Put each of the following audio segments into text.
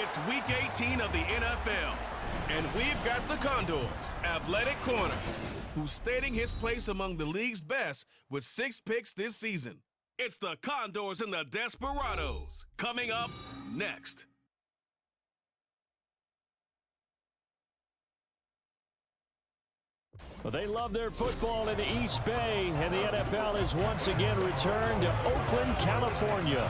It's Week 18 of the NFL, and we've got the Condors' athletic corner, who's stating his place among the league's best with 6 picks this season. It's the Condors and the Desperados, coming up next. Well, they love their football in the East Bay, and the NFL has once again returned to Oakland, California.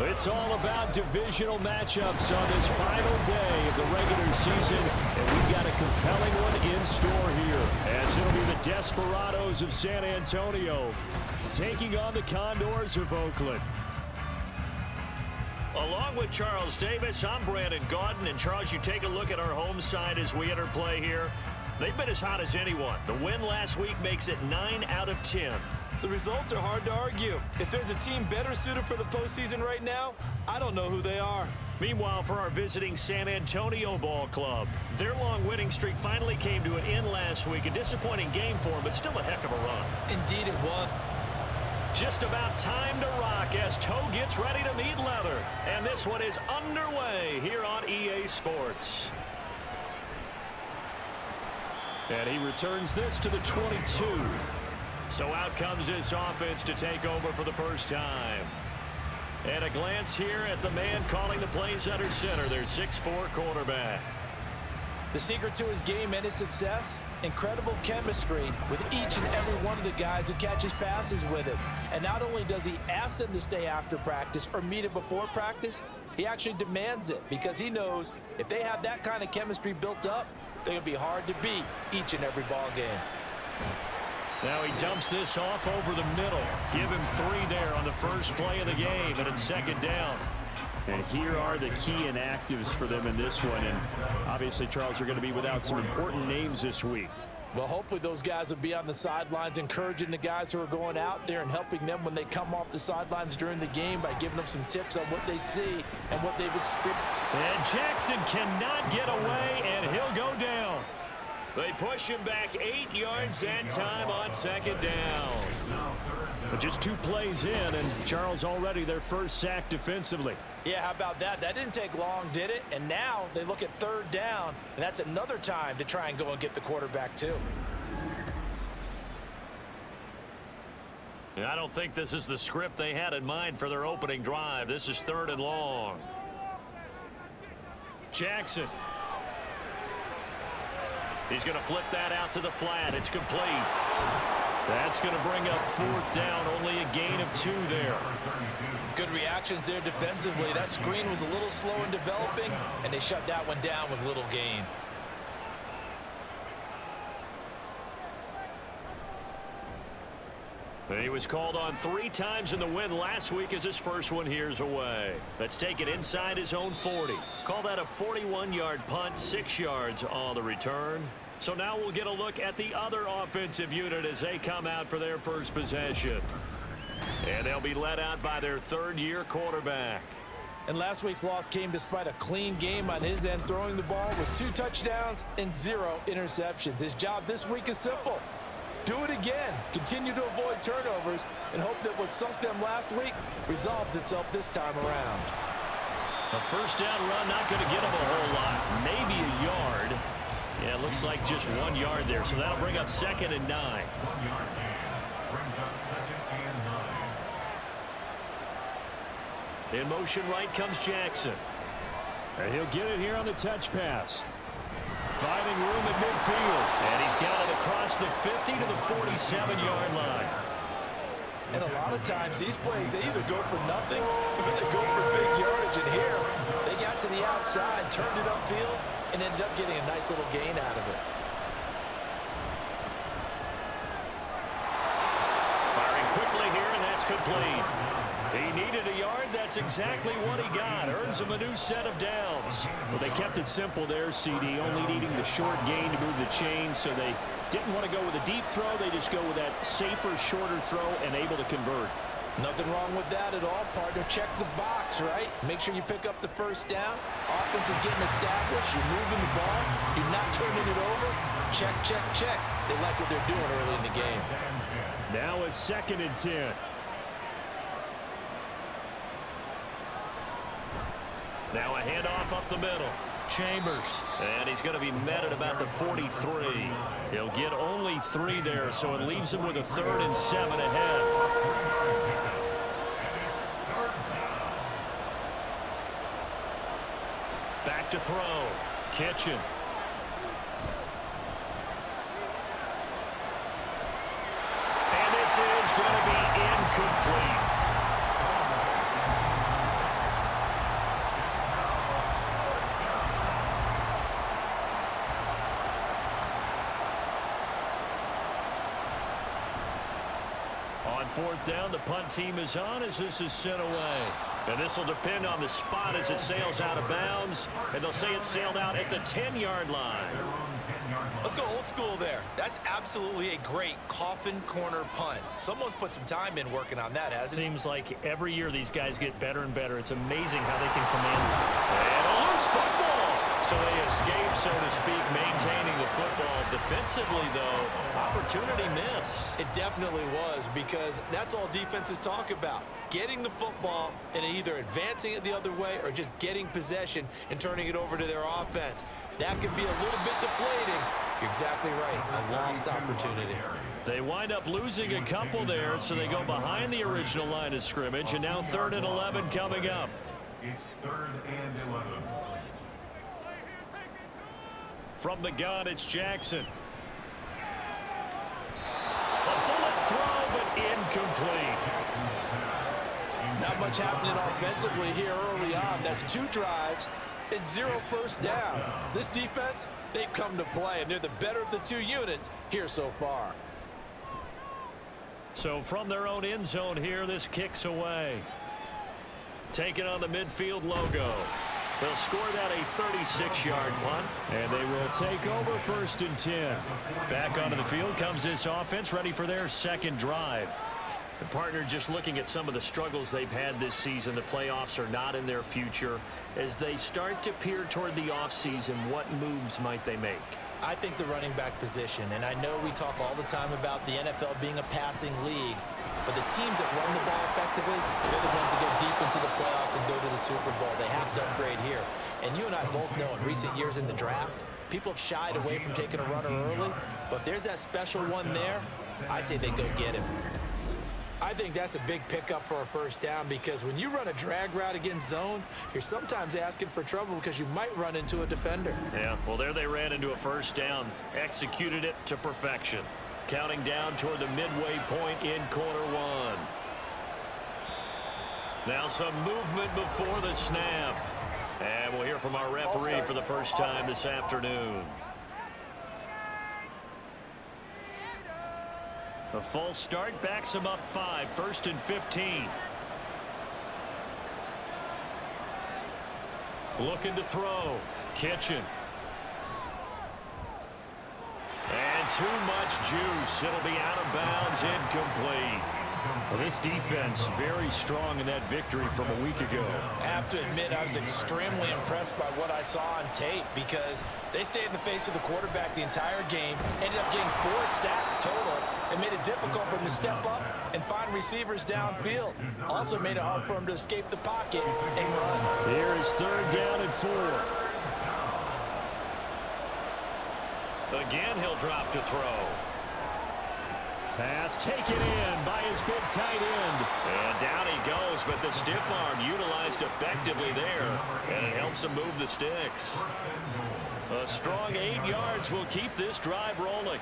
It's all about divisional matchups on this final day of the regular season, and we've got a compelling one in store here, as it'll be the Desperados of San Antonio taking on the Condors of Oakland. Along with Charles Davis, I'm Brandon Gaudin, and Charles, you take a look at our home side as we enter play here. They've been as hot as anyone. The win last week makes it 9 out of 10. The results are hard to argue. If there's a team better suited for the postseason right now, I don't know who they are. Meanwhile, for our visiting San Antonio ball club, their long winning streak finally came to an end last week. A disappointing game for them, but still a heck of a run. Indeed it was. Just about time to rock as Toe gets ready to meet leather. And this one is underway here on EA Sports. And he returns this to the 22. So out comes this offense to take over for the first time. And a glance here at the man calling the plays under center, their 6'4" quarterback. The secret to his game and his success? Incredible chemistry with each and every one of the guys who catches passes with him. And not only does he ask them to stay after practice or meet it before practice, he actually demands it because he knows if they have that kind of chemistry built up, they're going to be hard to beat each and every ball game. Now he dumps this off over the middle. Give him 3 there on the first play of the game, and it's second down. And here are the key inactives for them in this one. And obviously, Charles, are going to be without some important names this week. Well, hopefully those guys will be on the sidelines encouraging the guys who are going out there and helping them when they come off the sidelines during the game by giving them some tips on what they see and what they've experienced. And Jackson cannot get away, and he'll go down. They push him back 8 yards that time on second down. But just 2 plays in, and Charles already their first sack defensively. Yeah, how about that? That didn't take long, did it? And now they look at third down, and that's another time to try and go and get the quarterback too. I don't think this is the script they had in mind for their opening drive. This is 3rd and long. Jackson. He's going to flip that out to the flat. It's complete. That's going to bring up 4th down. Only a gain of 2 there. Good reactions there defensively. That screen was a little slow in developing, and they shut that one down with little gain. He was called on 3 times in the win last week as his first one here's away. Let's take it inside his own 40. Call that a 41-yard punt, 6 yards on the return. So now we'll get a look at the other offensive unit as they come out for their first possession. And they'll be led out by their 3rd-year quarterback. And last week's loss came despite a clean game on his end, throwing the ball with 2 touchdowns and 0 interceptions. His job this week is simple. Do it again. Continue to avoid turnovers and hope that what sunk them last week resolves itself this time around. A first down run, not going to get him a whole lot. Maybe a yard. Yeah, it looks like just 1 yard there. So that'll bring up 2nd and 9. In motion right comes Jackson. And he'll get it here on the touch pass. Finding room at midfield. And he's got it across the 50 to the 47-yard line. And a lot of times these plays, they either go for nothing or they go for big yardage. And here, they got to the outside, turned it upfield, and ended up getting a nice little gain out of it. Firing quickly here, and that's complete. He needed a yard. That's exactly what he got. Earns him a new set of downs. Well, they kept it simple there, CD, only needing the short gain to move the chain, so they didn't want to go with a deep throw. They just go with that safer, shorter throw and able to convert. Nothing wrong with that at all, partner. Check the box, right? Make sure you pick up the first down. Offense is getting established. You're moving the ball. You're not turning it over. Check, check, check. They like what they're doing early in the game. Now a 2nd and 10. Now a handoff up the middle. Chambers. And he's going to be met at about the 43. He'll get only 3 there, so it leaves him with a 3rd and 7 ahead. Back to throw. Kitchen. And this is going to be incomplete. On 4th down, the punt team is on as this is sent away. And this will depend on the spot as it sails out of bounds. And they'll say it sailed out at the 10-yard line. Let's go old school there. That's absolutely a great coffin corner punt. Someone's put some time in working on that, hasn't it? Seems like every year these guys get better and better. It's amazing how they can command it. And a loose football. So they escape, so to speak, maintaining the football. Defensively, though, opportunity miss. It definitely was, because that's all defenses talk about. Getting the football and either advancing it the other way or just getting possession and turning it over to their offense. That can be a little bit deflating. You're exactly right. A lost opportunity. They wind up losing a couple there, so they go behind the original line of scrimmage, and now 3rd and 11 coming up. It's 3rd and 11. From the gun, it's Jackson. A bullet throw, but incomplete. Not much happening offensively here early on. That's 2 drives and 0 first downs. This defense, they've come to play, and they're the better of the 2 units here so far. So from their own end zone here, this kicks away. Taking on the midfield logo. They'll score that a 36-yard punt. And they will take over 1st and 10. Back onto the field comes this offense, ready for their 2nd drive. The partner just looking at some of the struggles they've had this season. The playoffs are not in their future. As they start to peer toward the offseason, what moves might they make? I think the running back position, and I know we talk all the time about the NFL being a passing league, but the teams that run the ball effectively, they're the ones that go deep into the playoffs and go to the Super Bowl. They have to upgrade here. And you and I both know in recent years in the draft, people have shied away from taking a runner early, but if there's that special one there, I say they go get him. I think that's a big pickup for a 1st down, because when you run a drag route against zone, you're sometimes asking for trouble because you might run into a defender. Yeah, well, there they ran into a 1st down, executed it to perfection. Counting down toward the midway point in quarter 1. Now some movement before the snap. And we'll hear from our referee for the first time this afternoon. A false start backs him up 5, 1st and 15. Looking to throw. Kitchen. And too much juice. It'll be out of bounds, incomplete. Well, this defense very strong in that victory from a week ago. I have to admit, I was extremely impressed by what I saw on tape, because they stayed in the face of the quarterback the entire game, ended up getting 4 sacks total, and made it difficult for him to step up and find receivers downfield. Also made it hard for him to escape the pocket and run. Here is 3rd down and 4. Again, he'll drop to throw. Pass taken in by his big tight end. And down he goes, but the stiff arm utilized effectively there, and it helps him move the sticks. A strong 8 yards will keep this drive rolling.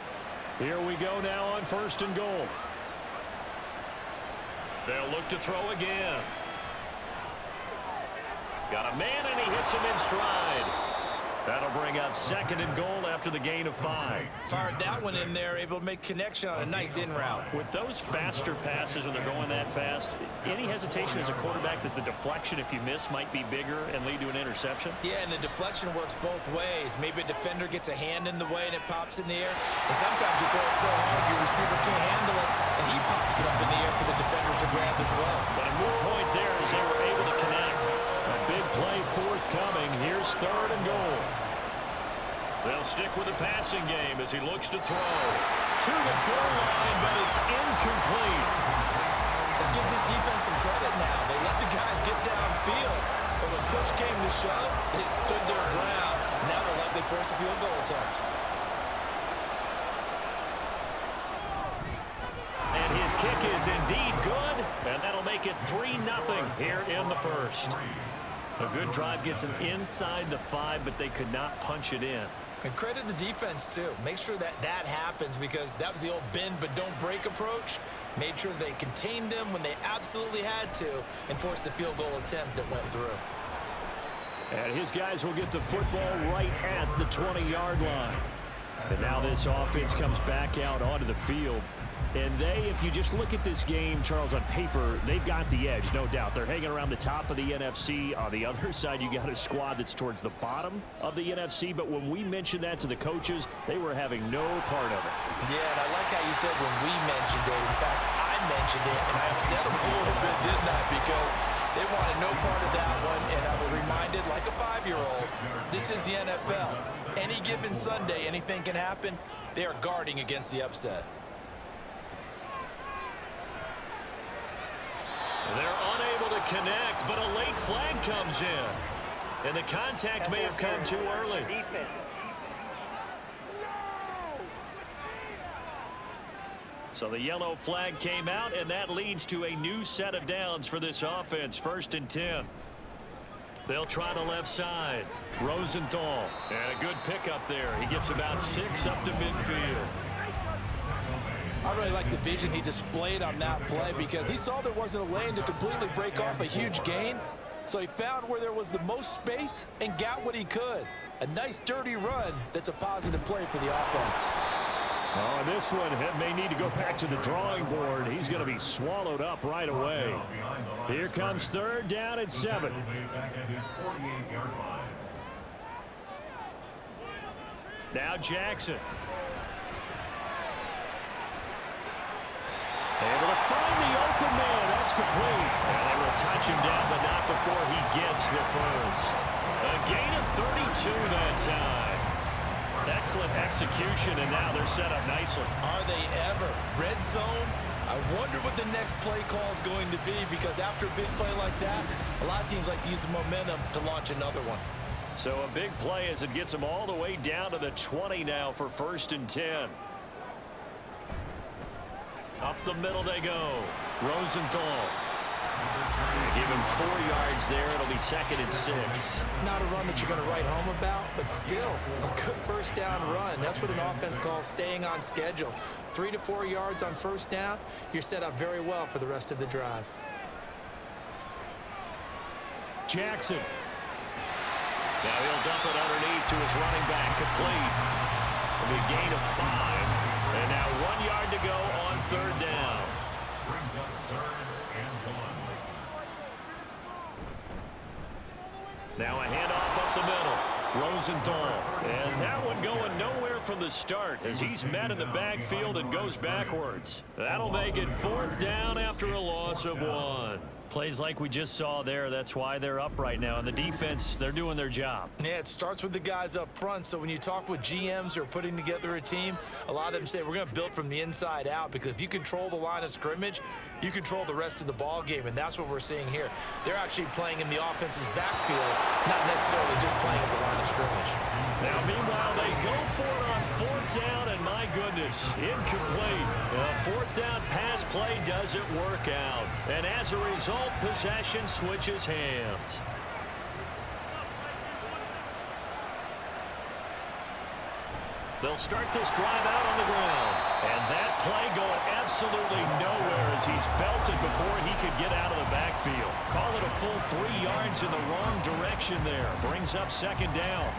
Here we go now on 1st and goal. They'll look to throw again. Got a man, and he hits him in stride. That'll bring up 2nd and goal after the gain of 5. Fired that one in there, able to make connection on a nice in route. With those faster passes when they're going that fast, any hesitation as a quarterback that the deflection, if you miss, might be bigger and lead to an interception? Yeah, and the deflection works both ways. Maybe a defender gets a hand in the way and it pops in the air. And sometimes you throw it so hard your receiver can't handle it, and he pops it up in the air for the defenders to grab as well. But a moot point there as they were able to connect. A big play forthcoming. Here's 3rd and goal. They'll stick with the passing game as he looks to throw. To the goal line, but it's incomplete. Let's give this defense some credit now. They let the guys get downfield, but when push came to to shove, they stood their ground. Now they're likely force a field goal attempt. And his kick is indeed good, and that'll make it 3-0 here in the first. A good drive gets them inside the 5, but they could not punch it in. And credit the defense, too. Make sure that happens, because that was the old bend but don't break approach. Made sure they contained them when they absolutely had to and forced the field goal attempt that went through. And his guys will get the football right at the 20-yard line. And now this offense comes back out onto the field. And if you just look at this game, Charles, on paper, they've got the edge, no doubt. They're hanging around the top of the NFC. On the other side, you got a squad that's towards the bottom of the NFC. But when we mentioned that to the coaches, they were having no part of it. Yeah, and I like how you said when we mentioned it. In fact, I mentioned it, and I upset them a little bit, didn't I? Because they wanted no part of that one, and I was reminded, like a 5-year-old, this is the NFL. Any given Sunday, anything can happen. They are guarding against the upset. They're unable to connect, but a late flag comes in. And the contact may have come too early. So the yellow flag came out, and that leads to a new set of downs for this offense. 1st and 10. They'll try the left side. Rosenthal. And a good pickup there. He gets about 6 up to midfield. I really like the vision he displayed on that play, because he saw there wasn't a lane to completely break off a huge gain. So he found where there was the most space and got what he could. A nice dirty run that's a positive play for the offense. Oh, this one may need to go back to the drawing board. He's going to be swallowed up right away. Here comes 3rd down and 7. Now Jackson. Able to find the open man. That's complete. And they will touch him down, but not before he gets the first. A gain of 32 that time. Excellent execution, and now they're set up nicely. Are they ever? Red zone? I wonder what the next play call is going to be, because after a big play like that, a lot of teams like to use the momentum to launch another one. So a big play as it gets them all the way down to the 20 now for 1st and 10. Up the middle they go. Rosenthal. Give him 4 yards there. It'll be 2nd and 6. Not a run that you're going to write home about, but still a good 1st down run. That's what an offense calls staying on schedule. 3 to 4 yards on 1st down. You're set up very well for the rest of the drive. Jackson. Now he'll dump it underneath to his running back. Complete. It'll be a gain of 5. And now 1 yard to go on 3rd down. Brings up 3rd and 1. Now a handoff up the middle. Rosenthal. And that one going nowhere from the start as he's met in the backfield and goes backwards. That'll make it 4th down after a loss of 1. Plays like we just saw there. That's why they're up right now. And the defense, they're doing their job. Yeah, it starts with the guys up front. So when you talk with GMs who are putting together a team, a lot of them say we're going to build from the inside out, because if you control the line of scrimmage, you control the rest of the ball game, and that's what we're seeing here. They're actually playing in the offense's backfield, not necessarily just playing at the line of scrimmage. Now, meanwhile, they go for it on 4th down, and my goodness, incomplete. A 4th down pass play doesn't work out, and as a result, possession switches hands. They'll start this drive out on the ground. And that play going absolutely nowhere as he's belted before he could get out of the backfield. Call it a full 3 yards in the wrong direction there. Brings up 2nd down.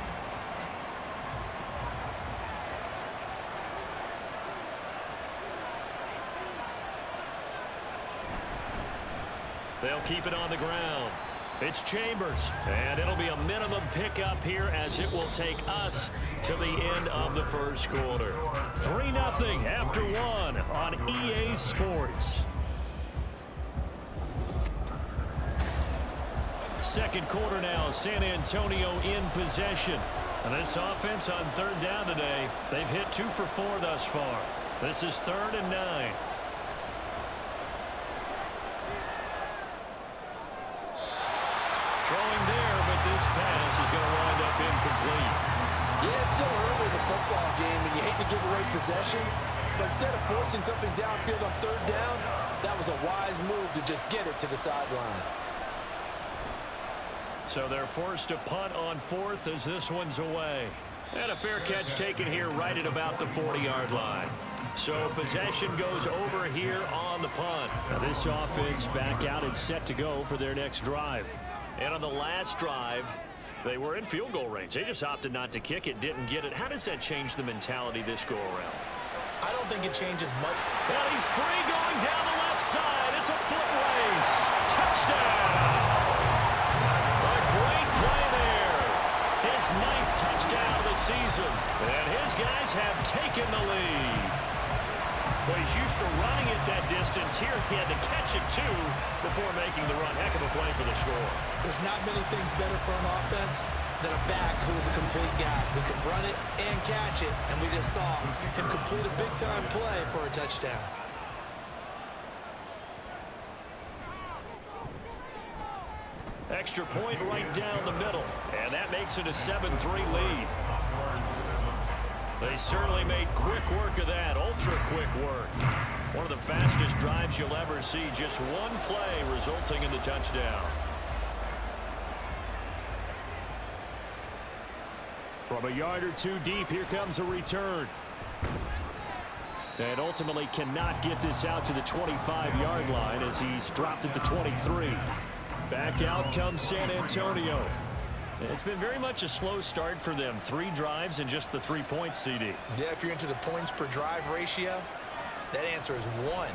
They'll keep it on the ground. It's Chambers, and it'll be a minimum pickup here as it will take us to the end of the first quarter. 3-0 after 1 on EA Sports. Second quarter now, San Antonio in possession. And this offense on 3rd down today, they've hit 2 for 4 thus far. This is 3rd and 9. Throwing there, but this pass is going to wind up incomplete. Yeah, it's still early in the football game, and you hate to give away possessions, but instead of forcing something downfield on third down, that was a wise move to just get it to the sideline. So they're forced to punt on fourth as this one's away. And a fair catch taken here right at about the 40-yard line. So possession goes over here on the punt. Now this offense back out and set to go for their next drive. And on the last drive, they were in field goal range. They just opted not to kick it, didn't get it. How does that change the mentality this go-around? I don't think it changes much. And he's free going down the left side. It's a foot race. Touchdown! A great play there. His 9th touchdown of the season. And his guys have taken the lead. Well, he's used to running it that distance. Here he had to catch it, too, before making the run. Heck of a play for the score. There's not many things better for an offense than a back who is a complete guy who can run it and catch it. And we just saw him complete a big-time play for a touchdown. Extra point right down the middle. And that makes it a 7-3 lead. They certainly made quick work of that, ultra-quick work. One of the fastest drives you'll ever see, just one play resulting in the touchdown. From a yard or two deep, here comes a return. And ultimately cannot get this out to the 25-yard line as he's dropped it to 23. Back out comes San Antonio. It's been very much a slow start for them. 3 drives and just the 3 points, CD. Yeah, if you're into the points per drive ratio, that answer is 1.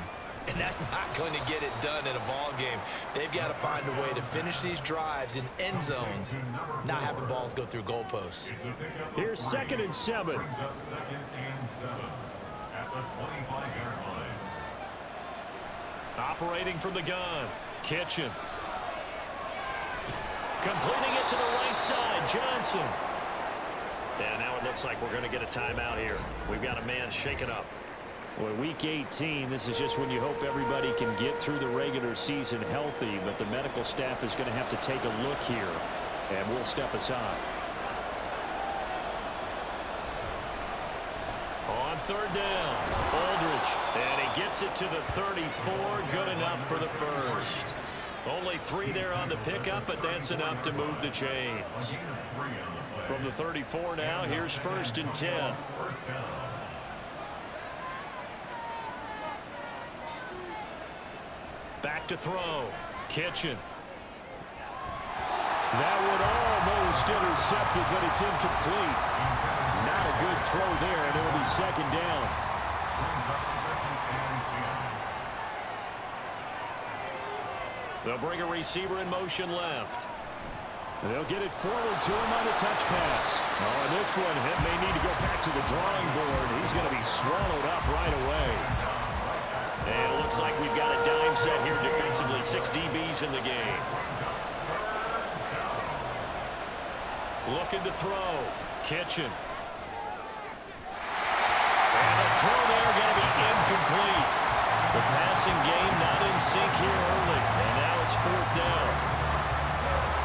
And that's not going to get it done in a ball game. They've got to find a way to finish these drives in end zones, not having balls go through goalposts. Here's 2nd and 7. Brings up 2nd and 7 at the 25-yard line. Operating from the gun, Kitchen. Completing it to the right side, Johnson. And now it looks like we're going to get a timeout here. We've got a man shaken up. Well, week 18, this is just when you hope everybody can get through the regular season healthy, but the medical staff is going to have to take a look here, and we'll step aside. On 3rd down, Aldridge, and he gets it to the 34, good enough for the first. Only 3 there on the pickup, but that's enough to move the chains. From the 34 now, here's 1st and 10. Back to throw. Kitchen. That would almost intercepted, but it's incomplete. Not a good throw there, and it'll be 2nd down. They'll bring a receiver in motion left. They'll get it forward to him on the touch pass. Oh, and this one may need to go back to the drawing board. He's going to be swallowed up right away. And it looks like we've got a dime set here defensively. 6 DBs in the game. Looking to throw. Kitchen. And the throw there going to be incomplete. The passing game not in sync here early. And now it's 4th down.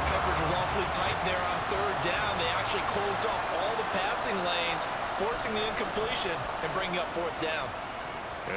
Coverage was awfully tight there on 3rd down. They actually closed off all the passing lanes, forcing the incompletion and bringing up 4th down.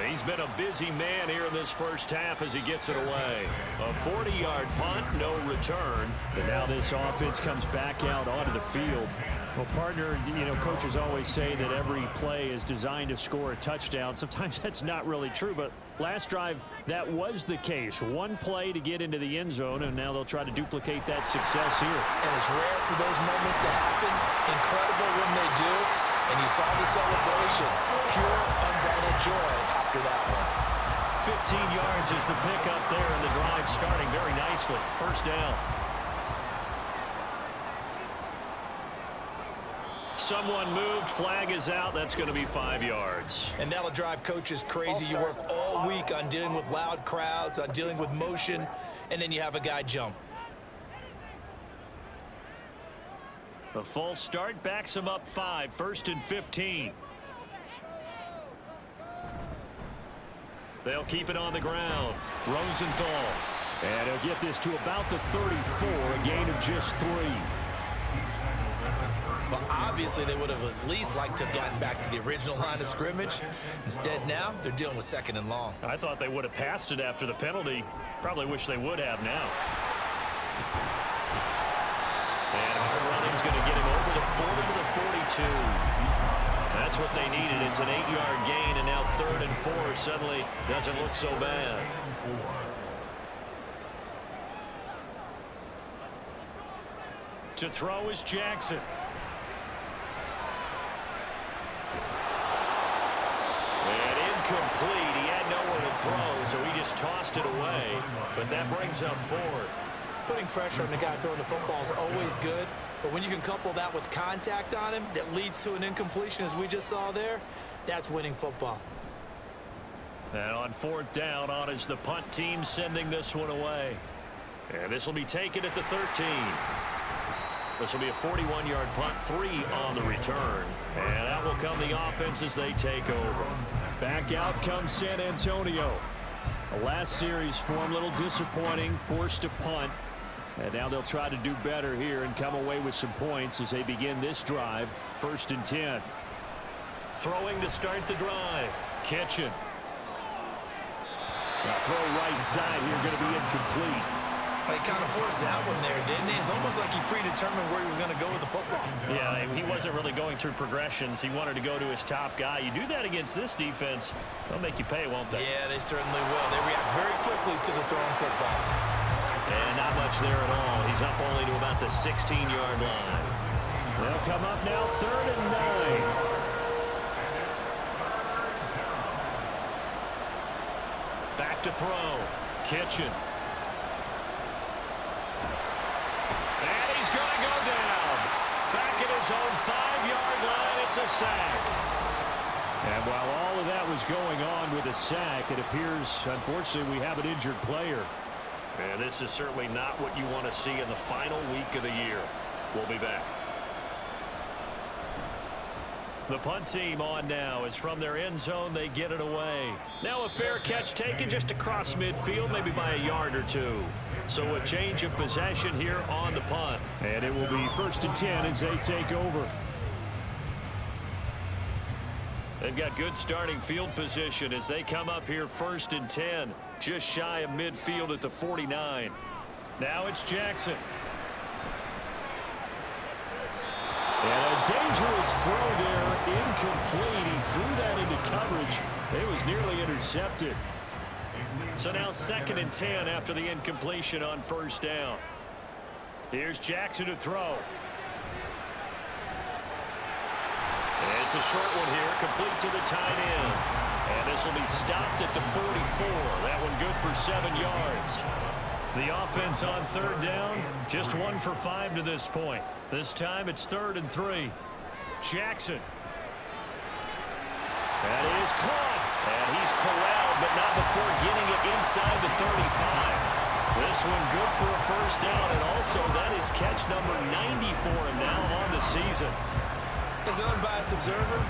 He's been a busy man here in this first half as he gets it away. A 40-yard punt, no return. And now this offense comes back out onto the field. Well, partner, you know, coaches always say that every play is designed to score a touchdown. Sometimes that's not really true, but last drive, that was the case. 1 play to get into the end zone, and now they'll try to duplicate that success here. And it's rare for those moments to happen. Incredible when they do. And you saw the celebration. Pure, unbridled joy after that one. 15 yards is the pickup there, and the drive starting very nicely. 1st down. Someone moved. Flag is out. That's going to be 5 yards. And that'll drive coaches crazy. You work all week on dealing with loud crowds, on dealing with motion, and then you have a guy jump. The false start backs him up 5. 1st and 15. They'll keep it on the ground. Rosenthal. And he'll get this to about the 34, a gain of just 3. Well, obviously, they would have at least liked to have gotten back to the original line of scrimmage. Instead, now, they're dealing with 2nd and long. I thought they would have passed it after the penalty. Probably wish they would have now. And hard running's going to get him over the 40 to the 42. That's what they needed. It's an 8-yard gain, and now 3rd and 4 suddenly doesn't look so bad. To throw is Jackson. And incomplete. He had nowhere to throw, so he just tossed it away. But that brings up 4th. Putting pressure on the guy throwing the football is always good, but when you can couple that with contact on him that leads to an incompletion, as we just saw there, that's winning football. And on 4th down, on is the punt team sending this one away. And this will be taken at the 13. This will be a 41-yard punt, 3 on the return. And out will come the offense as they take over. Back out comes San Antonio. The last series for him, a little disappointing, forced to punt. And now they'll try to do better here and come away with some points as they begin this drive. 1st and 10. Throwing to start the drive. Kitchen. Now throw right side here, going to be incomplete. He kind of forced that one there, didn't he? It's almost like he predetermined where he was going to go with the football. Yeah, he wasn't really going through progressions. He wanted to go to his top guy. You do that against this defense, they'll make you pay, won't they? Yeah, they certainly will. They react very quickly to the thrown football. And not much there at all. He's up only to about the 16-yard line. They'll come up now 3rd and 9. Back to throw. Kitchen. And he's going to go down. Back at his own 5-yard line. It's a sack. And while all of that was going on with a sack, it appears, unfortunately, we have an injured player. And this is certainly not what you want to see in the final week of the year. We'll be back. The punt team on now is from their end zone. They get it away. Now a fair catch taken just across midfield, maybe by a yard or 2. So a change of possession here on the punt. And it will be 1st and 10 as they take over. They've got good starting field position as they come up here 1st and 10. Just shy of midfield at the 49. Now it's Jackson. And a dangerous throw there, incomplete. He threw that into coverage. It was nearly intercepted. So now 2nd and 10 after the incompletion on 1st down. Here's Jackson to throw. And it's a short one here, complete to the tight end. And this will be stopped at the 44. That one good for 7 yards. The offense on 3rd down, just 1 for 5 to this point. This time it's 3rd and 3. Jackson. That is caught. And he's corralled, but not before getting it inside the 35. This one good for a 1st down, and also that is catch number 90 for him now on the season. As an unbiased observer,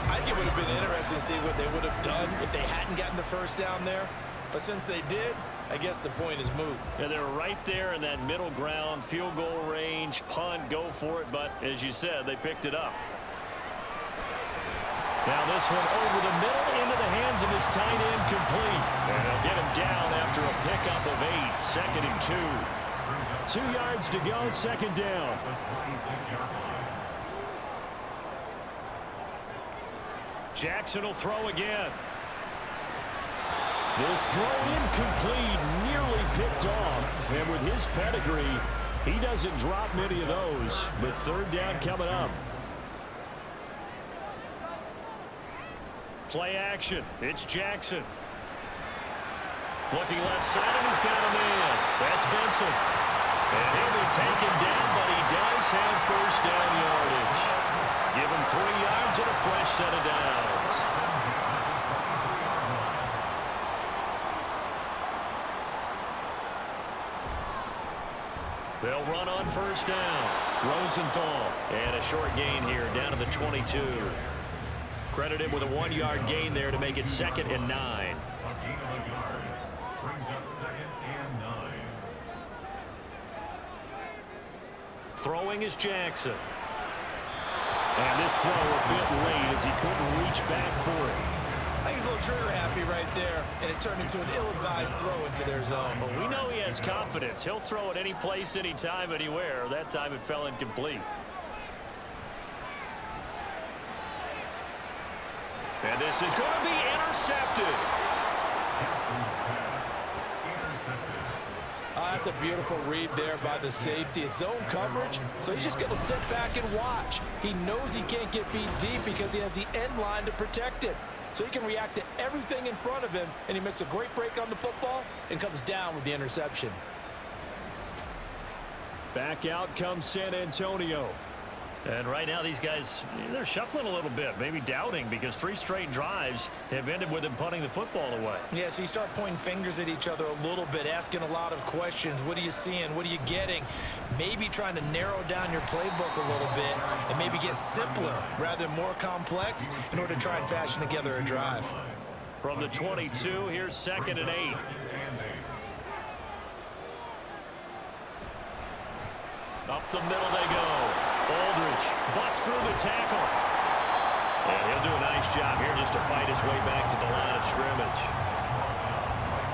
I think it would have been interesting to see what they would have done if they hadn't gotten the 1st down there. But since they did, I guess the point is moot. Yeah, they were right there in that middle ground, field goal range, punt, go for it. But as you said, they picked it up. Now this one over the middle into the hands of his tight end, complete. And they'll get him down after a pickup of 8. 2nd and 2. 2 yards to go, 2nd down. Jackson will throw again. This throw incomplete, nearly picked off. And with his pedigree, he doesn't drop many of those. But 3rd down coming up. Play action. It's Jackson. Looking left side, and he's got a man. That's Benson. And he'll be taken down, but he does have 1st down yardage. Give him 3 yards and a fresh set of downs. They'll run on 1st down. Rosenthal. And a short gain here down to the 22. Credit him with a 1-yard gain there to make it 2nd and 9. A gain of a yard brings up 2nd and 9. Throwing is Jackson. And this throw a bit late as he couldn't reach back for it. I think he's a little trigger happy right there, and it turned into an ill-advised throw into their zone. Well, we know he has confidence. He'll throw it any place, anytime, anywhere. That time it fell incomplete. And this is going to be intercepted. That's a beautiful read there by the safety. It's zone coverage, so he's just going to sit back and watch. He knows he can't get beat deep because he has the end line to protect it. So he can react to everything in front of him, and he makes a great break on the football and comes down with the interception. Back out comes San Antonio. And right now these guys, they're shuffling a little bit, maybe doubting, because 3 straight drives have ended with them punting the football away. Yeah, so you start pointing fingers at each other a little bit, asking a lot of questions. What are you seeing? What are you getting? Maybe trying to narrow down your playbook a little bit and maybe get simpler rather than more complex in order to try and fashion together a drive. From the 22, here's 2nd and 8. Up the middle they go. Aldridge busts through the tackle. And he'll do a nice job here just to fight his way back to the line of scrimmage.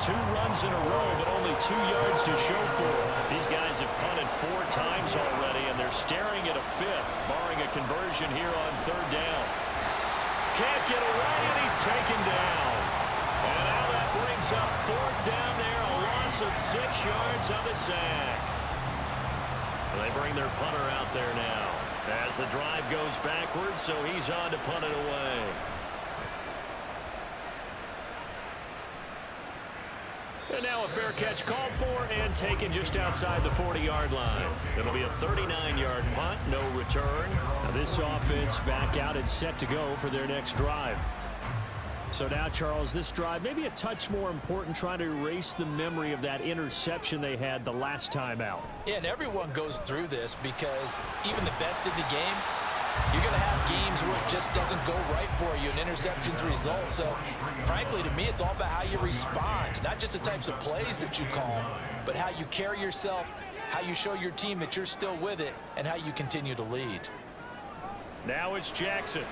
2 runs in a row, but only 2 yards to show for it. These guys have punted 4 times already, and they're staring at a 5th, barring a conversion here on 3rd down. Can't get away, and he's taken down. And now that brings up 4th down there, a loss of 6 yards on the sack. They bring their punter out there now as the drive goes backwards, so he's on to punt it away. And now a fair catch called for and taken just outside the 40-yard line. It'll be a 39-yard punt, no return. Now this offense back out and set to go for their next drive. So now, Charles, this drive maybe a touch more important, trying to erase the memory of that interception they had the last time out. Yeah, and everyone goes through this because even the best in the game, you're going to have games where it just doesn't go right for you, and interceptions result. So, frankly, to me, it's all about how you respond, not just the types of plays that you call, but how you carry yourself, how you show your team that you're still with it, and how you continue to lead. Now it's Jackson.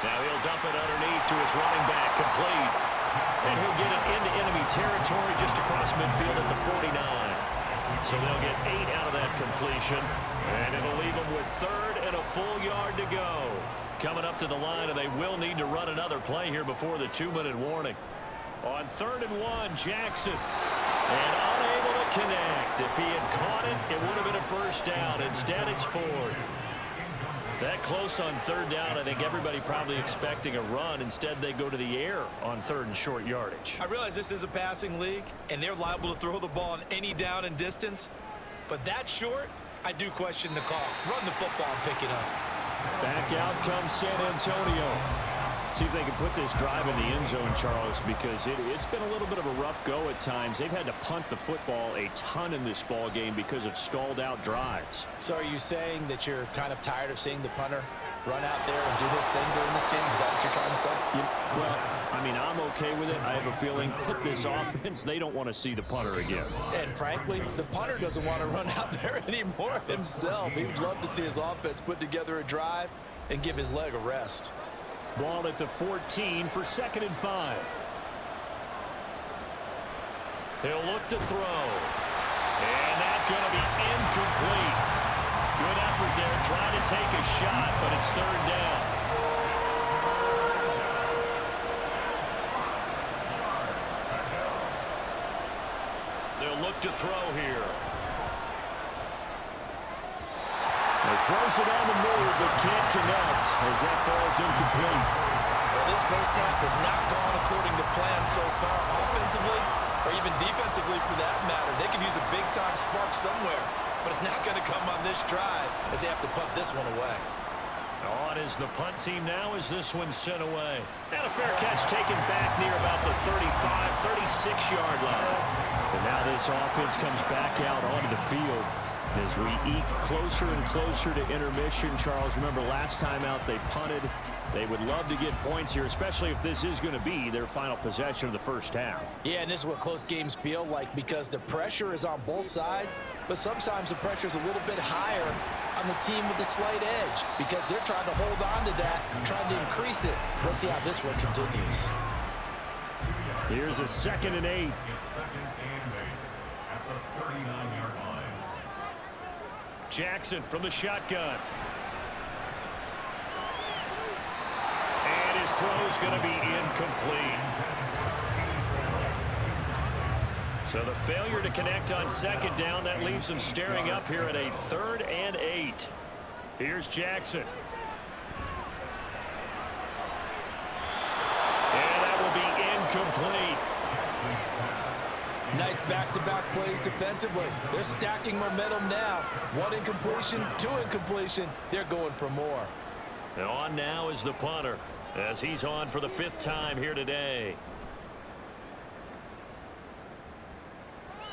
Now he'll dump it underneath to his running back, complete. And he'll get it into enemy territory just across midfield at the 49. So they'll get 8 out of that completion. And it'll leave them with 3rd and a full yard to go. Coming up to the line, and they will need to run another play here before the 2-minute warning. On 3rd and 1, Jackson. And unable to connect. If he had caught it, it would have been a 1st down. Instead, it's 4th. That close on 3rd down, I think everybody probably expecting a run. Instead, they go to the air on 3rd and short yardage. I realize this is a passing league, and they're liable to throw the ball on any down and distance. But that short, I do question the call. Run the football and pick it up. Back out comes San Antonio. See if they can put this drive in the end zone, Charles, because it's been a little bit of a rough go at times. They've had to punt the football a ton in this ball game because of stalled out drives. So are you saying that you're kind of tired of seeing the punter run out there and do this thing during this game? Is that what you're trying to say? Well, I mean, I'm okay with it. I have a feeling that this offense, they don't want to see the punter again. And frankly, the punter doesn't want to run out there anymore himself. He would love to see his offense put together a drive and give his leg a rest. Ball at the 14 for 2nd and 5. He'll look to throw. And that's going to be incomplete. Good effort there, trying to take a shot, but it's 3rd down. They'll look to throw here. He throws it on the move, but can't connect as that falls incomplete. Well, this first half has not gone according to plan so far, offensively or even defensively for that matter. They can use a big-time spark somewhere, but it's not going to come on this drive as they have to punt this one away. On is the punt team now as this one's sent away. And a fair catch taken back near about the 35, 36-yard line. And now this offense comes back out onto the field. As we eke closer and closer to intermission, Charles, remember last time out they punted They would love to get points here, especially if this is going to be their final possession of the first half. Yeah, and this is what close games feel like because the pressure is on both sides, but sometimes the pressure is a little bit higher on the team with the slight edge because they're trying to hold on to that, trying to increase it. Let's see how this one continues. Here's a 2nd and 8. It's 2nd and 8 at the 39-yard line. Jackson from the shotgun. And his throw is going to be incomplete. So the failure to connect on 2nd down, that leaves him staring up here at a 3rd and 8. Here's Jackson. And that will be incomplete. Nice back-to-back plays defensively. They're stacking momentum now. 1 incompletion, 2 incompletion. They're going for more. And on now is the punter as he's on for the 5th time here today.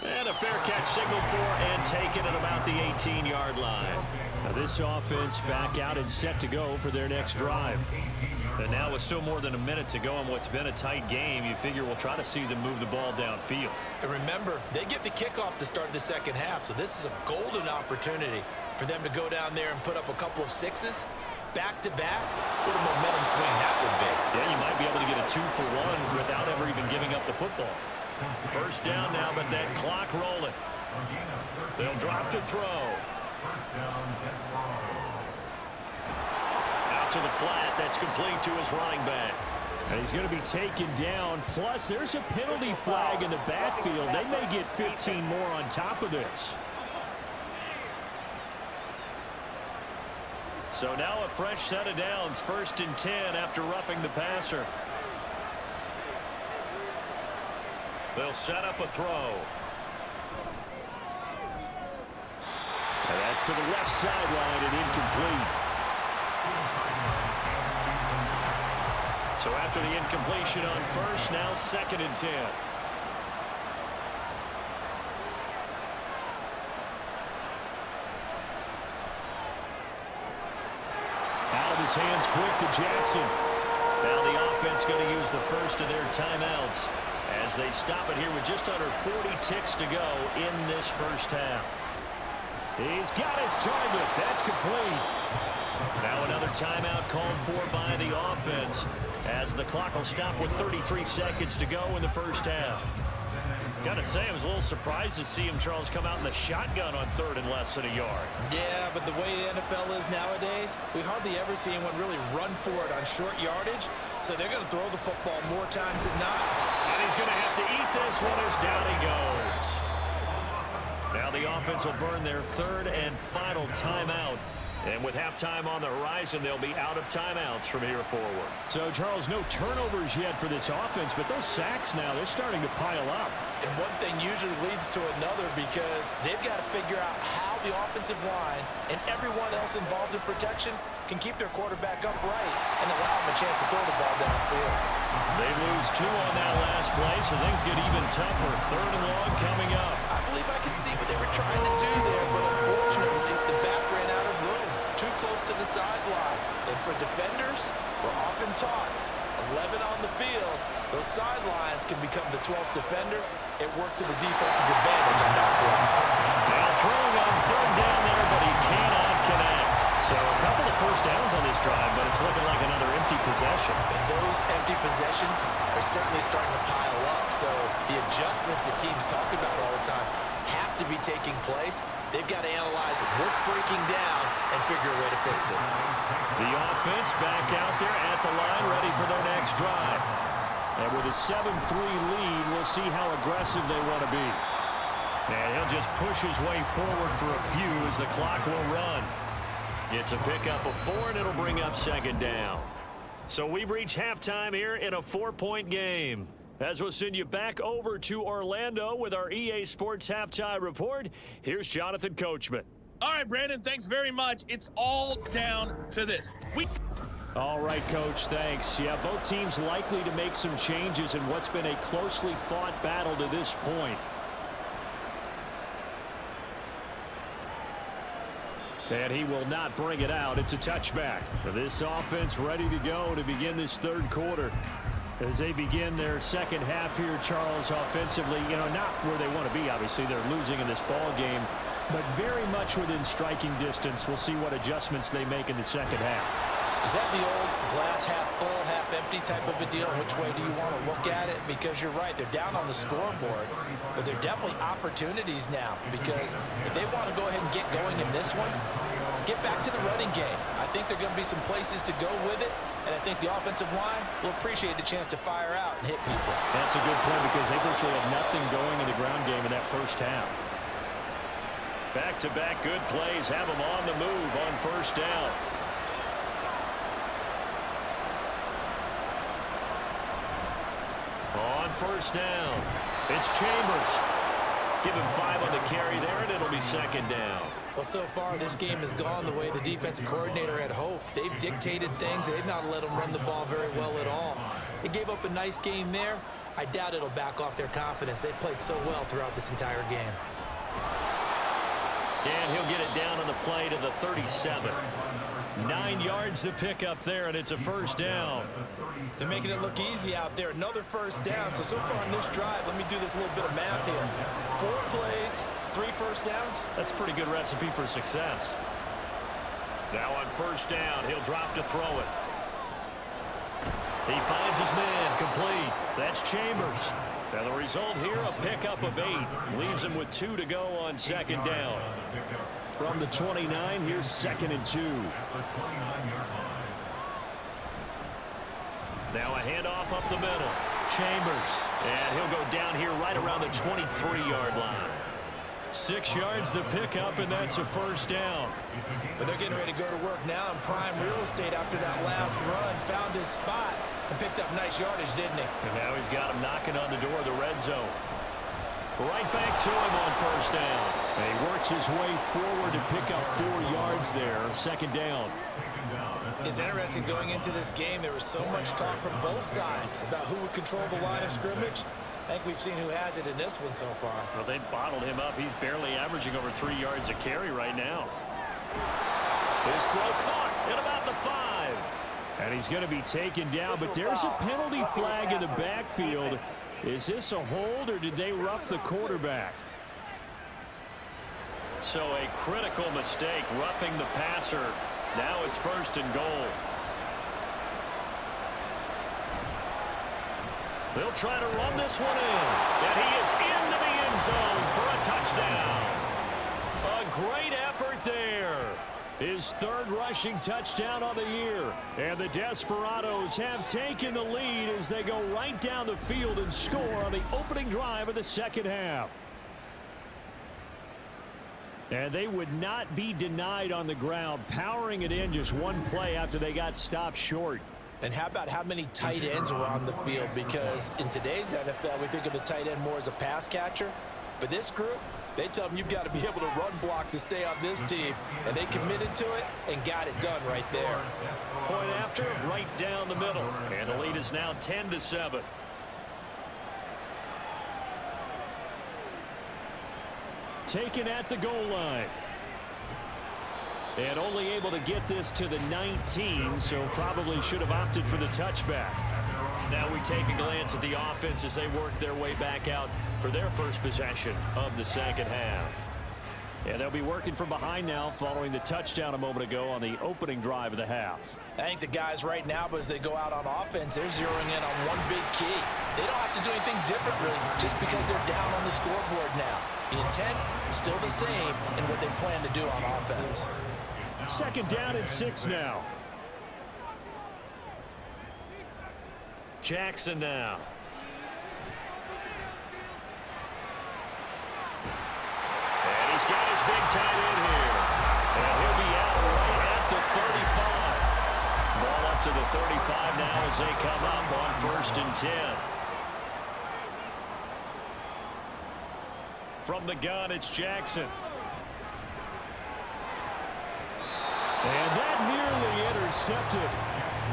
And a fair catch signaled for and taken at about the 18-yard line. Now this offense back out and set to go for their next drive. And now with still more than a minute to go in what's been a tight game, you figure we'll try to see them move the ball downfield. And remember, they get the kickoff to start the second half, so this is a golden opportunity for them to go down there and put up a couple of 6s back-to-back. What a momentum swing that would be. Yeah, you might be able to get a 2-for-1 without ever even giving up the football. First down now, but that clock rolling. They'll drop to throw. First down, Desperados. Out to the flat. That's complete to his running back. And he's going to be taken down. Plus, there's a penalty flag in the backfield. They may get 15 more on top of this. So now a fresh set of downs. 1st and 10 after roughing the passer. They'll set up a throw. And that's to the left sideline and incomplete. So after the incompletion on 1st, now 2nd and 10. Out of his hands quick to Jackson. Now the offense going to use the first of their timeouts as they stop it here with just under 40 ticks to go in this first half. He's got his target. That's complete. Now another timeout called for by the offense as the clock will stop with 33 seconds to go in the first half. Gotta say, I was a little surprised to see him, Charles, come out in the shotgun on 3rd and less than a yard. Yeah, but the way the NFL is nowadays, we hardly ever see anyone really run for it on short yardage, so they're going to throw the football more times than not. And he's going to have to eat this one as down he goes. Now the offense will burn their 3rd and final timeout. And with halftime on the horizon, they'll be out of timeouts from here forward. So, Charles, no turnovers yet for this offense, but those sacks now, they're starting to pile up. And one thing usually leads to another because they've got to figure out how the offensive line and everyone else involved in protection can keep their quarterback upright and allow him a chance to throw the ball downfield. They lose 2 on that last play, so things get even tougher. 3rd and long coming up. I believe I could see what they were trying to do there, but unfortunately, the back ran out of room. Too close to the sideline. And for defenders, we're often taught 11 on the field. Those sidelines can become the 12th defender. It worked to the defense's advantage on that play. Now throwing on 3rd down there, but he cannot connect. So a couple of first downs on this drive, but it's looking like another empty possession. And those empty possessions are certainly starting to pile up. So the adjustments that teams talk about all the time have to be taking place. They've got to analyze what's breaking down and figure a way to fix it. The offense back out there at the line, ready for their next drive. And with a 7-3 lead, we'll see how aggressive they want to be. And he'll just push his way forward for a few as the clock will run. It's a pickup of 4, and it'll bring up 2nd down. So we've reached halftime here in a 4-point game. As we'll send you back over to Orlando with our EA Sports Halftime Report, here's Jonathan Coachman. All right, Brandon, thanks very much. It's all down to this. All right, Coach, thanks. Yeah, both teams likely to make some changes in what's been a closely fought battle to this point. And he will not bring it out. It's a touchback. This offense ready to go to begin this third quarter. As they begin their second half here, Charles, offensively, not where they want to be. Obviously, they're losing in this ball game, but very much within striking distance. We'll see what adjustments they make in the second half. Is that the old glass half full, half empty type of a deal? Which way do you want to look at it? Because you're right, they're down on the scoreboard, but they're definitely opportunities now, because if they want to go ahead and get going in this one, get back to the running game. I think there are going to be some places to go with it, and I think the offensive line will appreciate the chance to fire out and hit people. That's a good point, because they virtually had nothing going in the ground game in that first half. Back-to-back good plays have them on the move on first down. On first down, it's Chambers. Give him 5 on the carry there, and it'll be second down. Well, so far, this game has gone the way the defensive coordinator had hoped. They've dictated things, and they've not let them run the ball very well at all. They gave up a nice game there. I doubt it'll back off their confidence. They've played so well throughout this entire game. And he'll get it down on the play to the 37. 9 yards to pick up there, and it's a first down. They're making it look easy out there. Another first down. So far on this drive, let me do this little bit of math here. 4 plays, 3 first downs. That's a pretty good recipe for success. Now on first down, he'll drop to throw it. He finds his man, complete. That's Chambers. And the result here, a pickup of 8. Leaves him with 2 to go on second down. From the 29, here's 2nd and 2. Now a handoff up the middle. Chambers. And he'll go down here right around the 23-yard line. 6 yards to pick up, and that's a first down. But they're getting ready to go to work now in prime real estate after that last run. Found his spot and picked up nice yardage, didn't he? And now he's got him knocking on the door of the red zone. Right back to him on first down. And he works his way forward to pick up 4 yards there. Second down. It's interesting going into this game. There was so much talk from both sides about who would control the line of scrimmage. I think we've seen who has it in this one so far. Well, they bottled him up. He's barely averaging over 3 yards a carry right now. His throw caught at about the 5. And he's going to be taken down, but there's a penalty flag in the backfield. Is this a hold, or did they rough the quarterback? So a critical mistake, roughing the passer. Now it's 1st and goal. They'll try to run this one in. And he is into the end zone for a touchdown. A great effort there. His 3rd rushing touchdown of the year. And the Desperados have taken the lead as they go right down the field and score on the opening drive of the second half. And they would not be denied on the ground, powering it in just one play after they got stopped short. And how about how many tight ends were on the field? Because in today's NFL, we think of the tight end more as a pass catcher. But this group, they tell them you've got to be able to run block to stay on this team. And they committed to it and got it done right there. Point after, right down the middle. And the lead is now 10-7. Taken at the goal line. And only able to get this to the 19, so probably should have opted for the touchback. Now we take a glance at the offense as they work their way back out for their first possession of the second half. And they'll be working from behind now following the touchdown a moment ago on the opening drive of the half. I think the guys right now, as they go out on offense, they're zeroing in on one big key. They don't have to do anything different, really, just because they're down on the scoreboard now. The intent is still the same in what they plan to do on offense. 2nd down and 6 now. Jackson now. And he's got his big tight end here. And he'll be out right at the 35. Ball up to the 35 now as they come up on 1st and 10. From the gun, it's Jackson. And that nearly intercepted.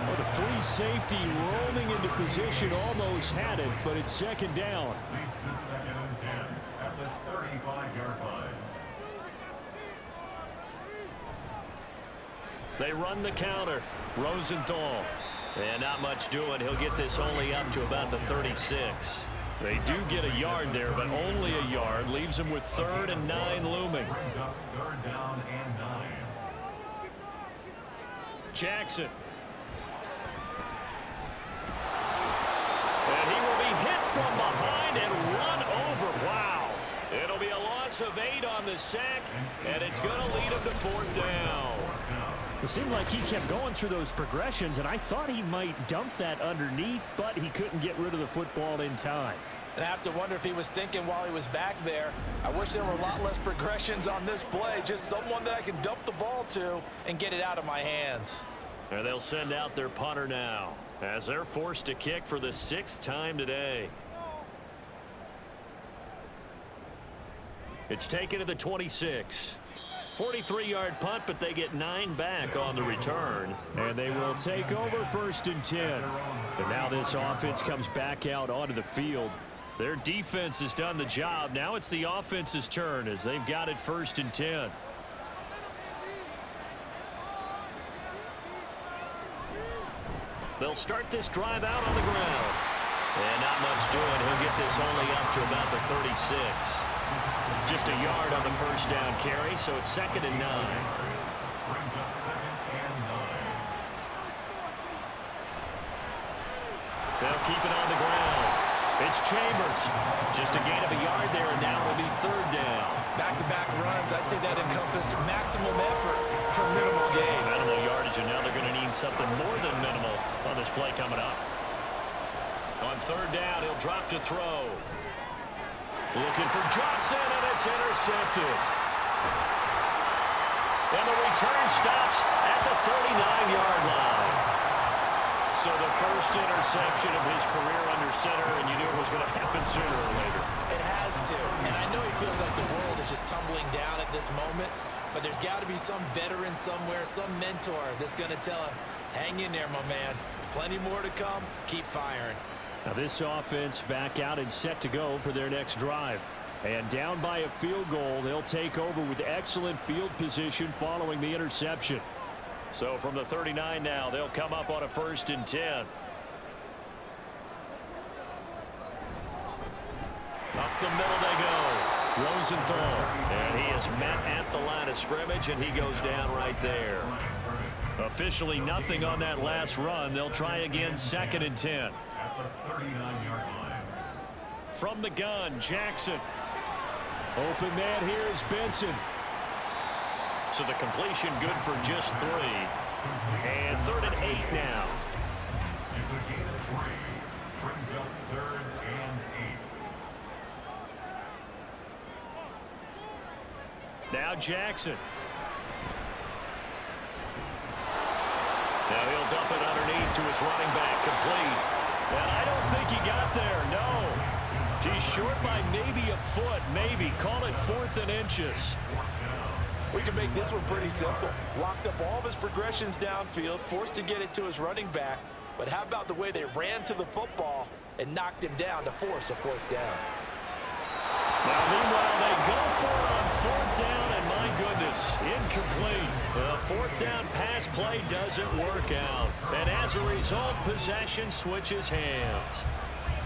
Well, the free safety roaming into position almost had it, but it's 2nd down. Leads to 2nd and 10 at the 35-yard line. They run the counter. Rosenthal. And not much doing. He'll get this only up to about the 36. They do get a yard there, but only a yard. Leaves them with 3rd and 9 looming. Brings up 3rd down and 9. Jackson. And he will be hit from behind and run over. Wow. It'll be a loss of 8 on the sack, and it's going to lead him to 4th down. It seemed like he kept going through those progressions, and I thought he might dump that underneath, but he couldn't get rid of the football in time. And I have to wonder if he was thinking while he was back there, I wish there were a lot less progressions on this play, just someone that I can dump the ball to and get it out of my hands. And they'll send out their punter now as they're forced to kick for the 6th time today. It's taken to the 26. 43-yard punt, but they get 9 back on the return. And they will take over 1st and 10. And now this offense comes back out onto the field. Their defense has done the job. Now it's the offense's turn as they've got it 1st and 10. They'll start this drive out on the ground. And not much doing. He'll get this only up to about the 36. Just a yard on the 1st down carry, so it's 2nd and 9. Brings up 2nd and 9. They'll keep it on the ground. It's Chambers. Just a gain of a yard there, and now it'll be 3rd down. Back-to-back runs, I'd say that encompassed maximum effort for minimal gain. Minimal yardage, and now they're going to need something more than minimal on this play coming up. On 3rd down, he'll drop to throw. Looking for Johnson, and it's intercepted. And the return stops at the 39-yard line. So the first interception of his career under center, and you knew it was going to happen sooner or later. It has to. And I know he feels like the world is just tumbling down at this moment, but there's got to be some veteran somewhere, some mentor that's going to tell him, hang in there, my man. Plenty more to come. Keep firing. Now this offense back out and set to go for their next drive. And down by a field goal, they'll take over with excellent field position following the interception. So from the 39 now, they'll come up on a 1st and 10. Up the middle they go. Rosenthal. And he is met at the line of scrimmage, and he goes down right there. Officially nothing on that last run. They'll try again 2nd and 10. At the 39-yard line. From the gun, Jackson. Open man here is Benson. So the completion good for just 3. And 3rd and 8 now. It's a gain of 3. Brings up 3rd and 8. Now Jackson. Now he'll dump it underneath to his running back, complete. And I don't think he got there, no. He's short by maybe a foot, maybe. Call it 4th and inches. We can make this one pretty simple. Locked up all of his progressions downfield, forced to get it to his running back. But how about the way they ran to the football and knocked him down to force a 4th down? Now, meanwhile, they go for it on 4th down, and my goodness, incomplete. The 4th down pass play doesn't work out. And as a result, possession switches hands.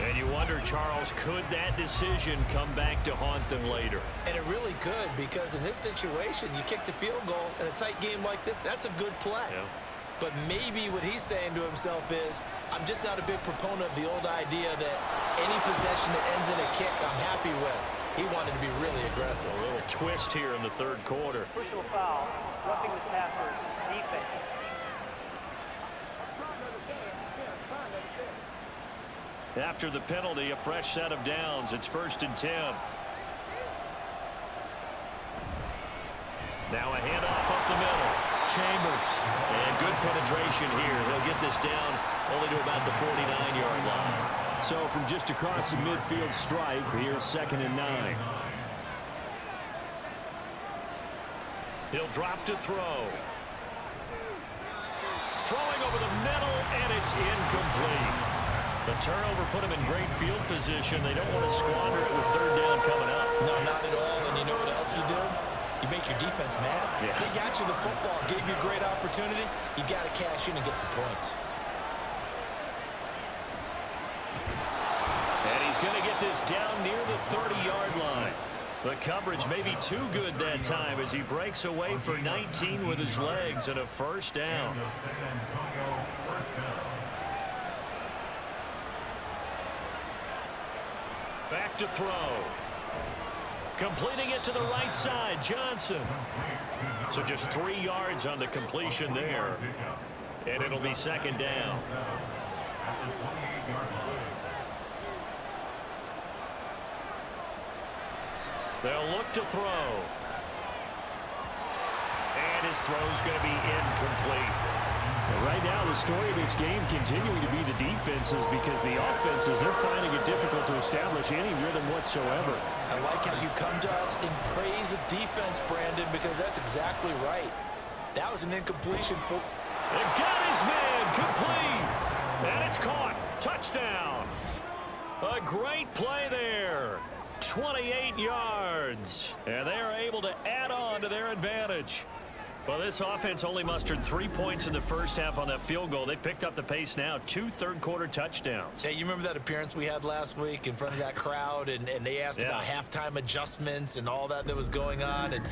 And you wonder, Charles, could that decision come back to haunt them later? And it really could, because in this situation, you kick the field goal in a tight game like this, that's a good play. Yeah. But maybe what he's saying to himself is, I'm just not a big proponent of the old idea that any possession that ends in a kick I'm happy with. He wanted to be really aggressive. A little twist here in the 3rd quarter. Personal foul, roughing the passer, defense. After the penalty, a fresh set of downs. It's 1st and 10. Now a handoff up the middle. Chambers. And good penetration here. He'll get this down only to about the 49-yard line. So from just across the midfield stripe, here's 2nd and 9. He'll drop to throw. Throwing over the middle, and it's incomplete. The turnover put him in great field position. They don't want to squander it with 3rd down coming up. No, not at all. And you know what else you do? You make your defense mad. Yeah. They got you the football, gave you a great opportunity. You got to cash in and get some points. And he's going to get this down near the 30-yard line. The coverage may be too good that time as he breaks away for 19 with his legs and a first down. Back to throw. Completing it to the right side, Johnson. So just 3 yards on the completion there. And it'll be second down. They'll look to throw. And his throw's going to be incomplete. Right now, the story of this game continuing to be the defenses, because the offenses, they're finding it difficult to establish any rhythm whatsoever. I like how you come to us in praise of defense, Brandon, because that's exactly right. That was an incompletion. They got his man complete. And it's caught. Touchdown. A great play there. 28 yards. And they are able to add on to their advantage. Well, this offense only mustered 3 points in the first half on that field goal. They picked up the pace now. 2 third-quarter touchdowns. Hey, you remember that appearance we had last week in front of that crowd, and they asked about halftime adjustments and all that was going on, and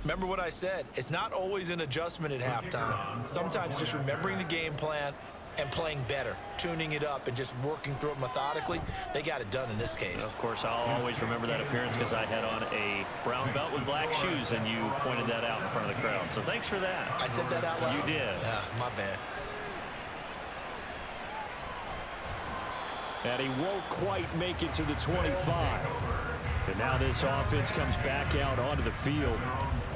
remember what I said. It's not always an adjustment at halftime. Sometimes just remembering the game plan and playing better, tuning it up and just working through it methodically. They got it done in this case. Of course, I'll always remember that appearance because I had on a brown belt with black shoes, and you pointed that out in front of the crowd. So thanks for that. I said that out loud? You did. Yeah, my bad. And he won't quite make it to the 25. And now this offense comes back out onto the field.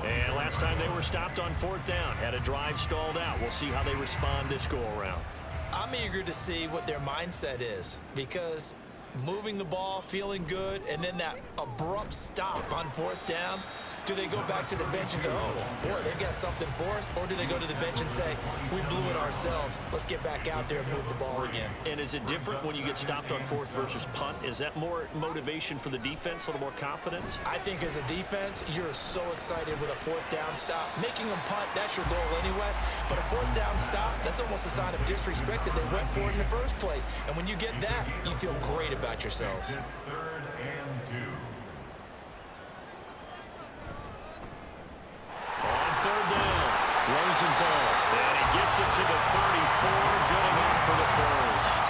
And last time they were stopped on 4th down, had a drive stalled out. We'll see how they respond this go-around. I'm eager to see what their mindset is, because moving the ball, feeling good, and then that abrupt stop on 4th down, do they go back to the bench and go, oh, boy, they've got something for us? Or do they go to the bench and say, we blew it ourselves, let's get back out there and move the ball again? And is it different when you get stopped on 4th versus punt? Is that more motivation for the defense, a little more confidence? I think as a defense, you're so excited with a 4th down stop. Making them punt, that's your goal anyway. But a 4th down stop, that's almost a sign of disrespect that they went for it in the first place. And when you get that, you feel great about yourselves. 3rd and 2. On 3rd down, Rosenthal. And he gets it to the 34, good enough for the first.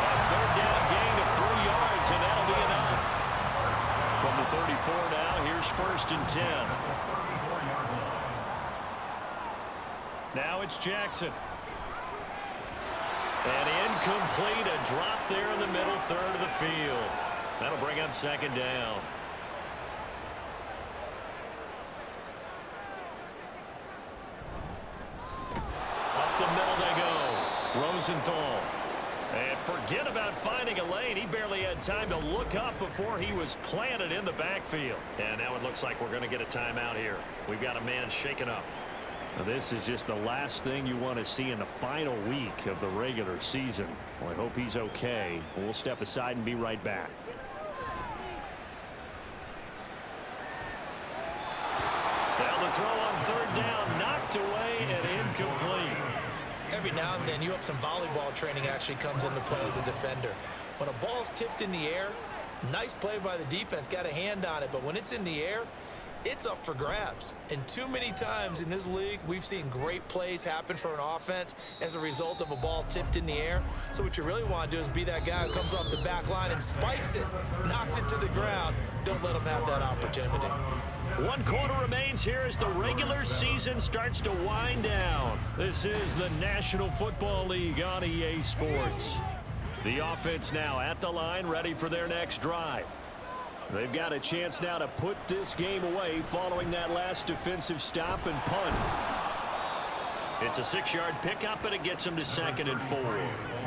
A 3rd down gain of 3 yards, and that'll be enough. From the 34 now, here's 1st and 10. Now it's Jackson. And incomplete, a drop there in the middle third of the field. That'll bring up 2nd down. Up the middle they go. Rosenthal. And forget about finding a lane. He barely had time to look up before he was planted in the backfield. And now it looks like we're going to get a timeout here. We've got a man shaken up. Now, this is just the last thing you want to see in the final week of the regular season. Well, I hope he's okay. We'll step aside and be right back. Now the throw on 3rd down, knocked away and incomplete. Every now and then, you hope some volleyball training actually comes into play as a defender. When a ball's tipped in the air, nice play by the defense, got a hand on it, but when it's in the air, it's up for grabs. And too many times in this league, we've seen great plays happen for an offense as a result of a ball tipped in the air. So what you really want to do is be that guy who comes off the back line and spikes it, knocks it to the ground. Don't let them have that opportunity. 1 quarter remains here as the regular season starts to wind down. This is the National Football League on EA Sports. The offense now at the line, ready for their next drive. They've got a chance now to put this game away following that last defensive stop and punt. It's a 6-yard pickup, and it gets them to 2nd and 4.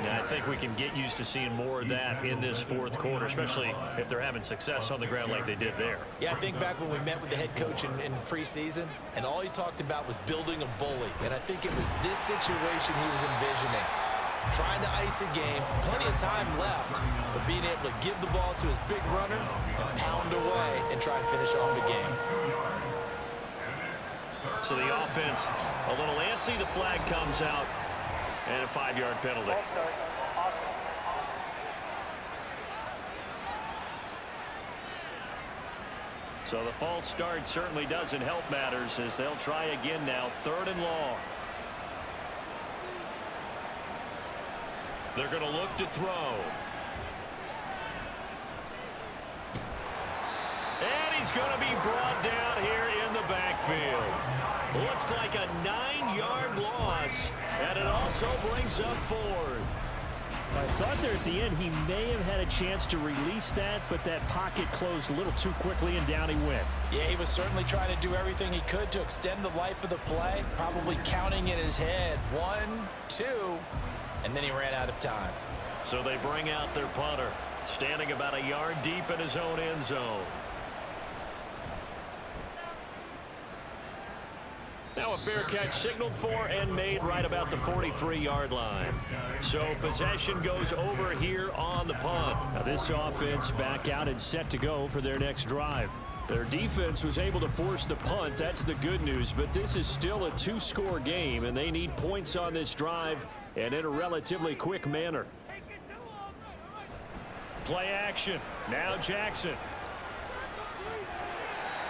Now, I think we can get used to seeing more of that in this 4th quarter, especially if they're having success on the ground like they did there. Yeah, I think back when we met with the head coach in preseason, and all he talked about was building a bully. And I think it was this situation he was envisioning. Trying to ice a game, plenty of time left, but being able to give the ball to his big runner and pound away and try and finish off a game. So the offense a little antsy. The flag comes out. And a 5-yard penalty. So the false start certainly doesn't help matters as they'll try again now. 3rd and long. They're going to look to throw. And he's going to be brought down here in the backfield. Looks like a 9-yard loss, and it also brings up 4th. I thought there at the end he may have had a chance to release that, but that pocket closed a little too quickly, and down he went. Yeah, he was certainly trying to do everything he could to extend the life of the play, probably counting in his head 1, 2, and then he ran out of time. So they bring out their punter, standing about a yard deep in his own end zone. Now a fair catch signaled for and made right about the 43-yard line. So possession goes over here on the punt. Now this offense back out and set to go for their next drive. Their defense was able to force the punt. That's the good news. But this is still a 2-score game, and they need points on this drive and in a relatively quick manner. Play action. Now Jackson.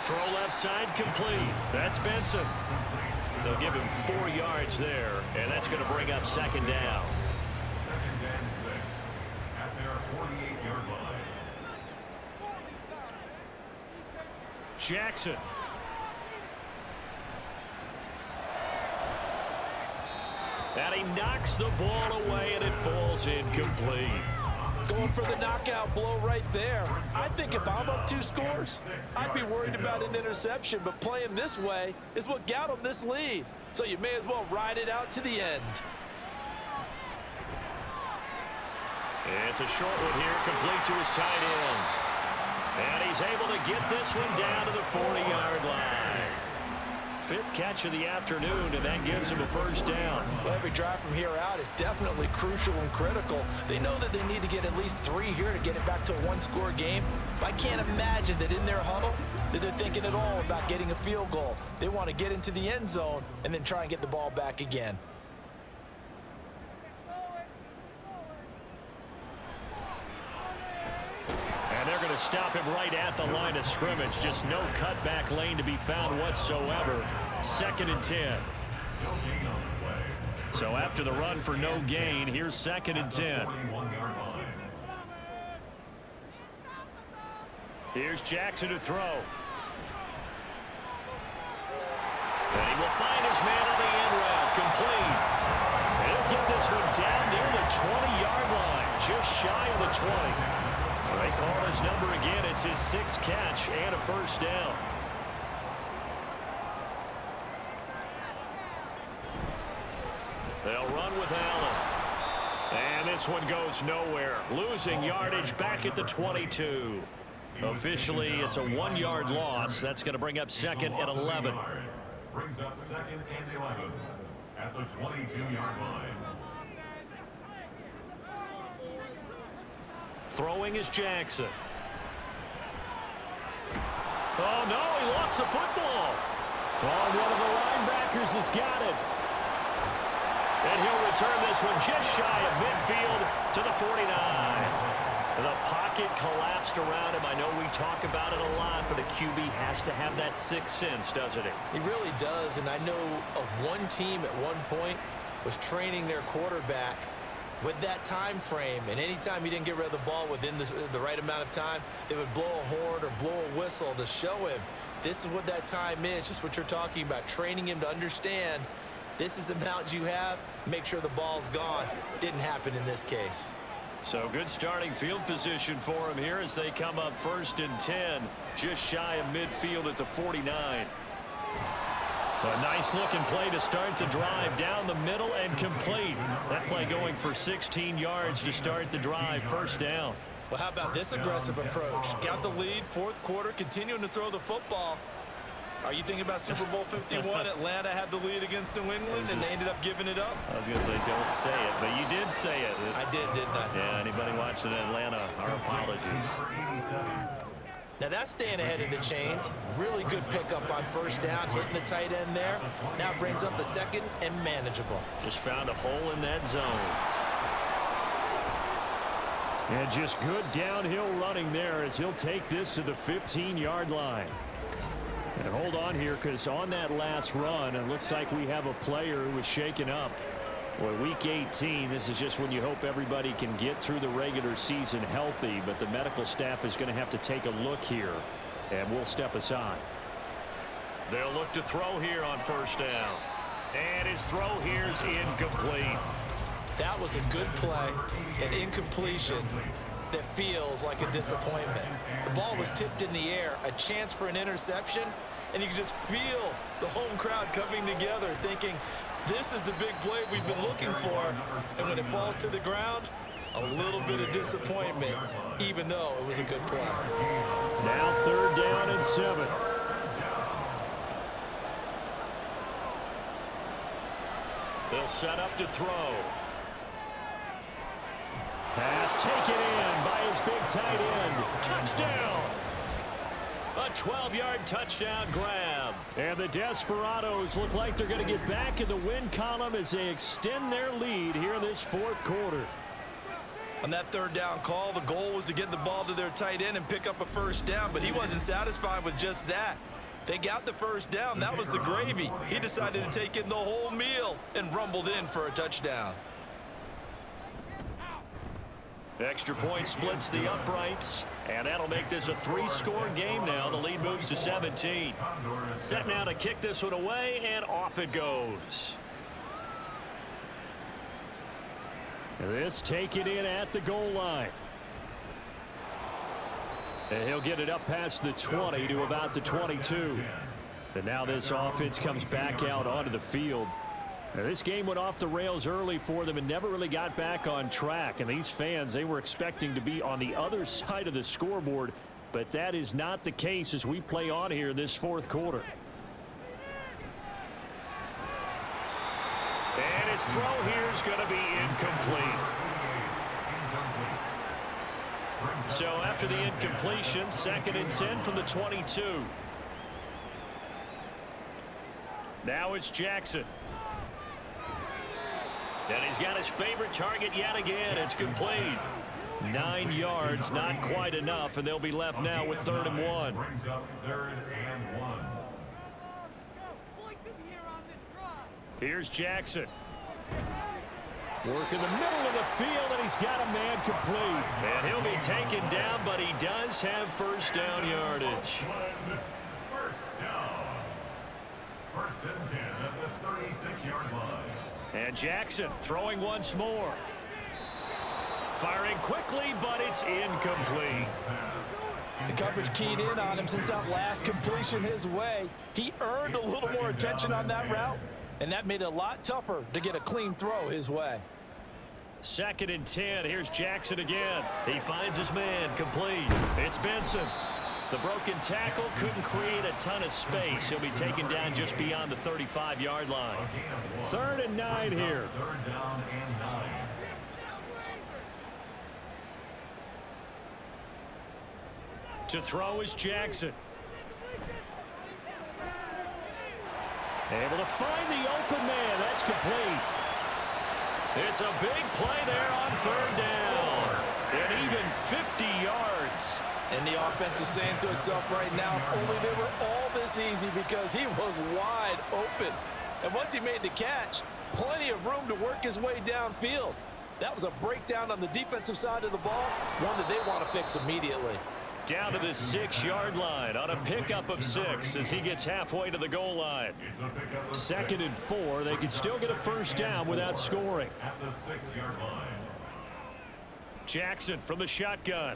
Throw left side complete. That's Benson. They'll give him 4 yards there, and that's going to bring up 2nd down. 2nd and 6 at their 48-yard line. Jackson. And he knocks the ball away, and it falls incomplete. Going for the knockout blow right there. I think if I'm up 2 scores, I'd be worried about an interception, but playing this way is what got him this lead. So you may as well ride it out to the end. It's a short one here, complete to his tight end. And he's able to get this one down to the 40-yard line. 5th catch of the afternoon, and that gives him a 1st down. Well, every drive from here out is definitely crucial and critical. They know that they need to get at least 3 here to get it back to a 1-score game. But I can't imagine that in their huddle that they're thinking at all about getting a field goal. They want to get into the end zone and then try and get the ball back again. And they're going to stop him right at the line of scrimmage. Just no cutback lane to be found whatsoever. 2nd and 10. So after the run for no gain, here's 2nd and 10. Here's Jackson to throw. And he will find his man on the end route. Complete. He'll get this one down near the 20-yard line. Just shy of the 20. They call his number again. It's his 6th catch and a 1st down. They'll run with Allen. And this one goes nowhere. Losing yardage back at the 22. Officially, it's a 1-yard loss. That's going to bring up 2nd and 11. Brings up 2nd and 11 at the 22-yard line. Throwing is Jackson. Oh, no, he lost the football. Oh, one of the linebackers has got it. And he'll return this one just shy of midfield to the 49. The pocket collapsed around him. I know we talk about it a lot, but a QB has to have that 6th sense, doesn't he? He really does, and I know of one team at one point was training their quarterback with that time frame, and anytime he didn't get rid of the ball within the right amount of time, they would blow a horn or blow a whistle to show him this is what that time is, just what you're talking about, training him to understand this is the amount you have, make sure the ball's gone. Didn't happen in this case. So good starting field position for him here as they come up 1st and 10, just shy of midfield at the 49. A nice looking play to start the drive down the middle and complete. That play going for 16 yards to start the drive. 1st down. Well, how about this aggressive approach? Got the lead, 4th quarter, continuing to throw the football. Are you thinking about Super Bowl 51? Atlanta had the lead against New England, and they ended up giving it up? I was going to say, don't say it, but you did say it. I did, didn't I? Yeah, anybody watching Atlanta, our apologies. Now that's staying ahead of the chains. Really good pickup on first down, hitting the tight end there. Now brings up a second and manageable. Just found a hole in that zone. And just good downhill running there as he'll take this to the 15-yard line. And hold on here, because on that last run, it looks like we have a player who was shaken up. Well, week 18, this is just when you hope everybody can get through the regular season healthy, but the medical staff is going to have to take a look here, and we'll step aside. They'll look to throw here on first down. And his throw here's incomplete. That was a good play, an incompletion that feels like a disappointment. The ball was tipped in the air, a chance for an interception, and you can just feel the home crowd coming together thinking, this is the big play we've been looking for. And when it falls to the ground, a little bit of disappointment, even though it was a good play. Now 3rd down and 7. They'll set up to throw. Pass taken in by his big tight end. Touchdown! A 12-yard touchdown grab. And the Desperados look like they're going to get back in the win column as they extend their lead here in this 4th quarter. On that 3rd down call, the goal was to get the ball to their tight end and pick up a first down, but he wasn't satisfied with just that. They got the first down. That was the gravy. He decided to take in the whole meal and rumbled in for a touchdown. Extra point splits the uprights, and that'll make this a 3-score game now. The lead moves to 17. Set now to kick this one away, and off it goes. This taken in at the goal line. And he'll get it up past the 20 to about the 22. And now this offense comes back out onto the field. Now, this game went off the rails early for them and never really got back on track. And these fans, they were expecting to be on the other side of the scoreboard, but that is not the case as we play on here this 4th quarter. And his throw here is going to be incomplete. So after the incompletion, 2nd and 10 from the 22. Now it's Jackson. And he's got his favorite target yet again. It's complete. 9 yards, not quite enough, and they'll be left now with 3rd and 1. Brings up 3rd and 1. Here's Jackson. Work in the middle of the field, and he's got a man complete. And he'll be taken down, but he does have first down yardage. First down. 1st and 10 at the 36-yard line. And Jackson throwing once more. Firing quickly, but it's incomplete. The coverage keyed in on him since that last completion his way. He earned a little more attention on that route, and that made it a lot tougher to get a clean throw his way. 2nd and 10. Here's Jackson again. He finds his man complete. It's Benson. The broken tackle couldn't create a ton of space. He'll be taken down just beyond the 35-yard line. 3rd and 9 here. 3rd down and 9. To throw is Jackson. Able to find the open man. That's complete. It's a big play there on 3rd down. And even 50 yards. And the offense is saying to itself right now, only they were all this easy because he was wide open. And once he made the catch, plenty of room to work his way downfield. That was a breakdown on the defensive side of the ball, one that they want to fix immediately. Down to the 6-yard line on a pickup of 6 as he gets halfway to the goal line. 2nd and 4. They can still get a first down without scoring. At the 6-yard line. Jackson from the shotgun.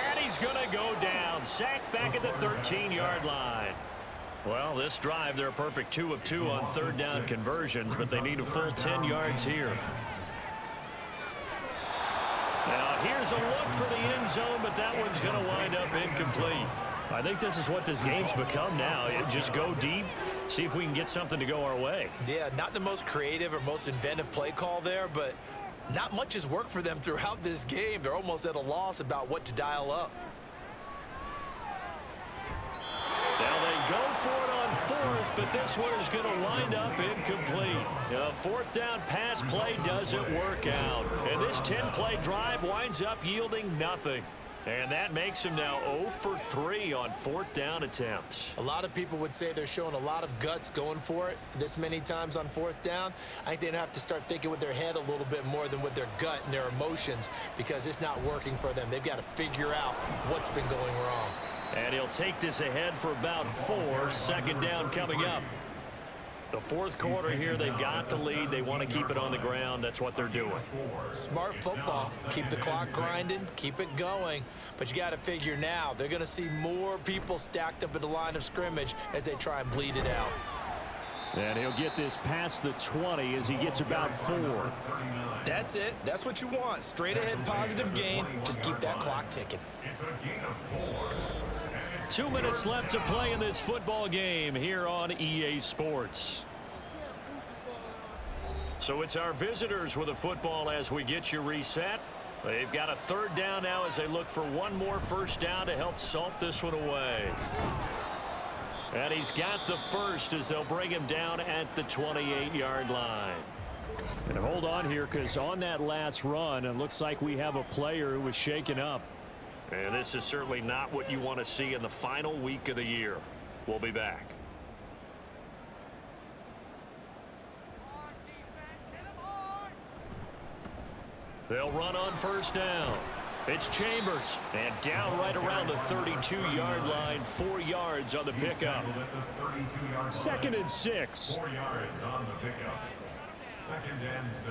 And he's going to go down. Sacked back at the 13-yard line. Well, this drive, they're a perfect 2 of 2 on 3rd down conversions, but they need a full 10 yards here. Now, here's a look for the end zone, but that one's going to wind up incomplete. I think this is what this game's become now. Just go deep, see if we can get something to go our way. Yeah, not the most creative or most inventive play call there, but not much has worked for them throughout this game. They're almost at a loss about what to dial up. but this one is going to wind up incomplete. A fourth down pass play doesn't work out. And this 10-play drive winds up yielding nothing. And that makes him now 0 for 3 on fourth down attempts. A lot of people would say they're showing a lot of guts going for it this many times on fourth down. I think they'd have to start thinking with their head a little bit more than with their gut and their emotions, because it's not working for them. They've got to figure out what's been going wrong. And he'll take this ahead for about 4. Second down coming up. The fourth quarter here, they've got the lead. They want to keep it on the ground. That's what they're doing. Smart football. Keep the clock grinding. Keep it going. But you got to figure now, they're going to see more people stacked up at the line of scrimmage as they try and bleed it out. And he'll get this past the 20 as he gets about 4. That's it. That's what you want. Straight ahead positive gain. Just keep that clock ticking. 2 minutes left to play in this football game here on EA Sports. So it's our visitors with a football as we get you reset. They've got a third down now as they look for one more first down to help salt this one away. And he's got the first as they'll bring him down at the 28-yard line. And hold on here, because on that last run, it looks like we have a player who was shaken up. And this is certainly not what you want to see in the final week of the year. We'll be back. They'll run on first down. It's Chambers. And down right around the 32-yard line. 4 yards on the pickup. 2nd and 6. 4 yards on the pickup. 2nd and 6.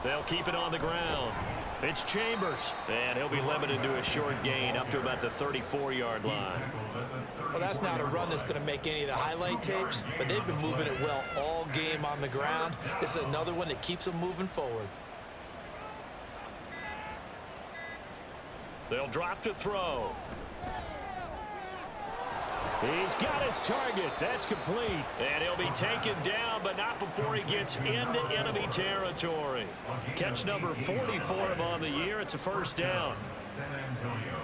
They'll keep it on the ground. It's Chambers. And he'll be limited to a short gain up to about the 34-yard line. Well, that's not a run that's going to make any of the highlight tapes, but they've been moving it well all game on the ground. This is another one that keeps them moving forward. They'll drop to throw. He's got his target. That's complete. And he'll be taken down, but not before he gets into enemy territory. Catch number 44 on the year. It's a first down. San Antonio.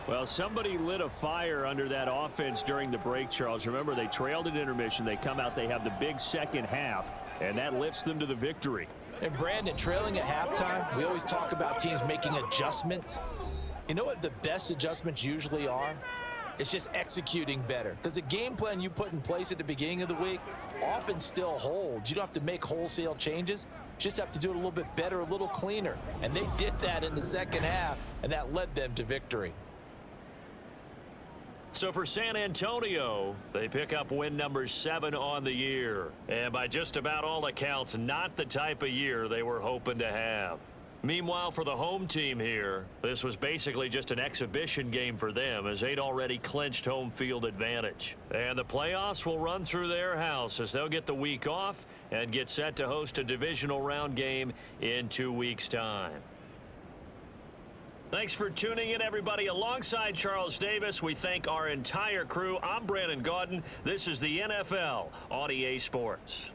Well, somebody lit a fire under that offense during the break, Charles. Remember, they trailed at intermission. They come out, they have the big second half, and that lifts them to the victory. And Brandon, trailing at halftime, we always talk about teams making adjustments. You know what the best adjustments usually are? It's just executing better. Because the game plan you put in place at the beginning of the week often still holds. You don't have to make wholesale changes. You just have to do it a little bit better, a little cleaner. And they did that in the second half, and that led them to victory. So for San Antonio, they pick up win number 7 on the year. And by just about all accounts, not the type of year they were hoping to have. Meanwhile, for the home team here, this was basically just an exhibition game for them as they'd already clinched home field advantage. And the playoffs will run through their house as they'll get the week off and get set to host a divisional round game in 2 weeks' time. Thanks for tuning in, everybody. Alongside Charles Davis, we thank our entire crew. I'm Brandon Gaudin. This is the NFL on EA Sports.